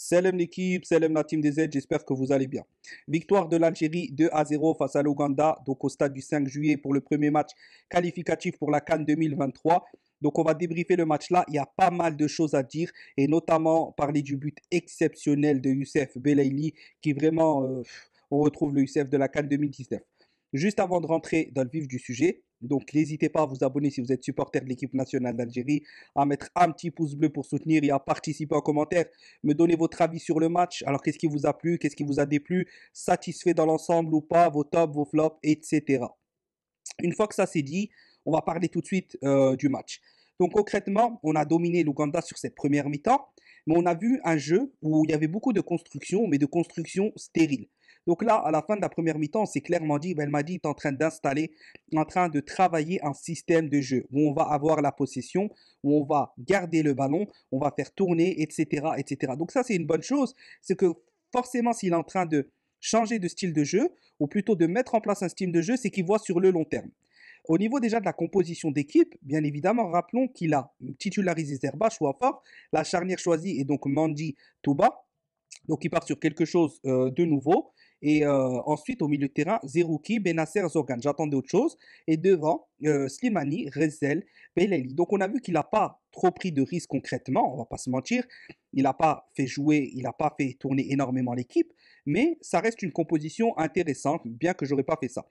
Salam l'équipe, salam la team des Z, j'espère que vous allez bien. Victoire de l'Algérie 2-0 face à l'Ouganda, donc au stade du 5 juillet pour le premier match qualificatif pour la CAN 2023. Donc on va débriefer le match là, il y a pas mal de choses à dire et notamment parler du but exceptionnel de Youssef Belaïli qui vraiment, on retrouve le Youssef de la CAN 2019. Juste avant de rentrer dans le vif du sujet, donc n'hésitez pas à vous abonner si vous êtes supporter de l'équipe nationale d'Algérie, à mettre un petit pouce bleu pour soutenir et à participer en commentaire, me donner votre avis sur le match. Alors qu'est-ce qui vous a plu, qu'est-ce qui vous a déplu, satisfait dans l'ensemble ou pas, vos tops, vos flops, etc. Une fois que ça c'est dit, on va parler tout de suite du match. Donc concrètement, on a dominé l'Ouganda sur cette première mi-temps, mais on a vu un jeu où il y avait beaucoup de construction, mais de construction stérile. Donc là, à la fin de la première mi-temps, on s'est clairement dit, Belmadi est en train d'installer, en train de travailler un système de jeu où on va avoir la possession, où on va garder le ballon, on va faire tourner, etc., etc. Donc ça, c'est une bonne chose, c'est que forcément, s'il est en train de changer de style de jeu, ou plutôt de mettre en place un style de jeu, c'est qu'il voit sur le long terme. Au niveau déjà de la composition d'équipe, bien évidemment, rappelons qu'il a titularisé Zerba, choix fort. La charnière choisie est donc Mandi Touba. Donc il part sur quelque chose de nouveau. Et ensuite, au milieu de terrain, Zerouki, Benasser, Zorgan. J'attendais autre chose. Et devant, Slimani, Rezel, Belali. Donc on a vu qu'il n'a pas trop pris de risques concrètement, on va pas se mentir. Il n'a pas fait jouer, il n'a pas fait tourner énormément l'équipe. Mais ça reste une composition intéressante, bien que j'aurais pas fait ça.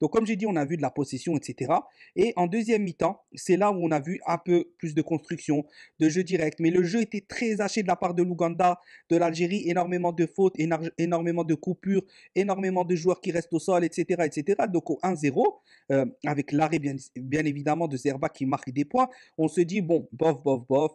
Donc, comme j'ai dit, on a vu de la possession, etc. Et en deuxième mi-temps, c'est là où on a vu un peu plus de construction, de jeu direct. Mais le jeu était très haché de la part de l'Ouganda, de l'Algérie, énormément de fautes, énormément de coupures, énormément de joueurs qui restent au sol, etc. etc. Donc, au 1-0, avec l'arrêt bien évidemment de Zerba qui marque des points, on se dit, bon, bof, bof, bof,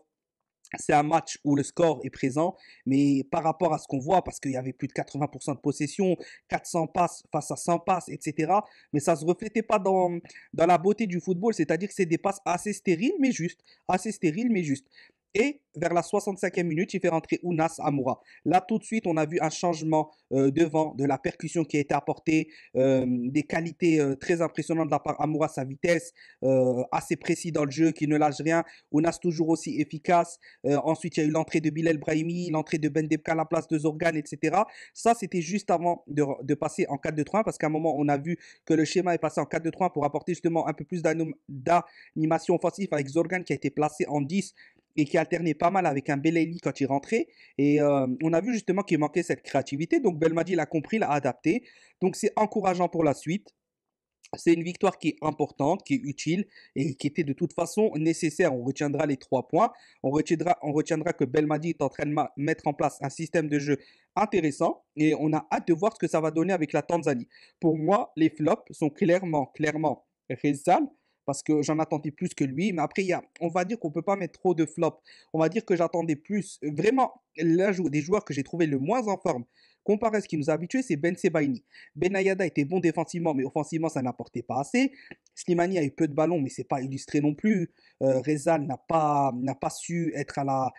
c'est un match où le score est présent, mais par rapport à ce qu'on voit, parce qu'il y avait plus de 80% de possession, 400 passes face à 100 passes, etc. Mais ça ne se reflétait pas dans la beauté du football, c'est-à-dire que c'est des passes assez stériles, mais justes. Assez stériles, mais justes. Et vers la 65e minute, il fait rentrer Ounas Amoura. Là, tout de suite, on a vu un changement devant, de la percussion qui a été apportée, des qualités très impressionnantes de la part d'Amoura, sa vitesse, assez précis dans le jeu, qui ne lâche rien. Ounas toujours aussi efficace. Ensuite, il y a eu l'entrée de Bilal Brahimi, l'entrée de Ben Debka à la place de Zorgan, etc. Ça, c'était juste avant de passer en 4-2-3-1, parce qu'à un moment, on a vu que le schéma est passé en 4-2-3-1 pour apporter justement un peu plus d'animation offensive avec Zorgan qui a été placé en 10 et qui alternait pas mal avec un Belaïli quand il rentrait. Et on a vu justement qu'il manquait cette créativité. Donc Belmadi l'a compris, l'a adapté. Donc c'est encourageant pour la suite. C'est une victoire qui est importante, qui est utile et qui était de toute façon nécessaire. On retiendra les 3 points. On retiendra que Belmadi est en train de mettre en place un système de jeu intéressant et on a hâte de voir ce que ça va donner avec la Tanzanie. Pour moi, les flops sont clairement Rezal parce que j'en attendais plus que lui. Mais après, on va dire qu'on ne peut pas mettre trop de flops. On va dire que j'attendais plus. Vraiment, l'un des joueurs que j'ai trouvé le moins en forme comparé à ce qui nous a habitués, c'est Ben Sebaini. Benayada était bon défensivement, mais offensivement, ça n'apportait pas assez. Slimani a eu peu de ballons, mais c'est pas illustré non plus. Rezal n'a pas su être à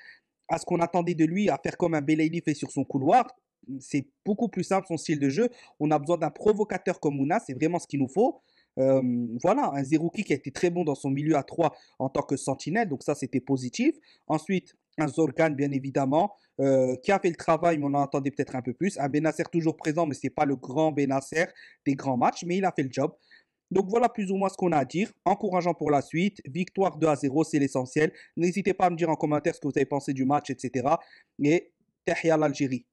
ce qu'on attendait de lui, à faire comme un Belaïli fait sur son couloir. C'est beaucoup plus simple son style de jeu. On a besoin d'un provocateur comme Mouna, c'est vraiment ce qu'il nous faut. Voilà, un Zerouki qui a été très bon dans son milieu à 3 en tant que sentinelle, donc ça c'était positif. Ensuite, un Zorgan bien évidemment, qui a fait le travail, mais on en attendait peut-être un peu plus. Un Benasser toujours présent, mais c'est pas le grand Benasser des grands matchs, mais il a fait le job. Donc voilà plus ou moins ce qu'on a à dire. Encourageant pour la suite. Victoire 2-0, c'est l'essentiel. N'hésitez pas à me dire en commentaire ce que vous avez pensé du match, etc. Et Tahia l'Algérie.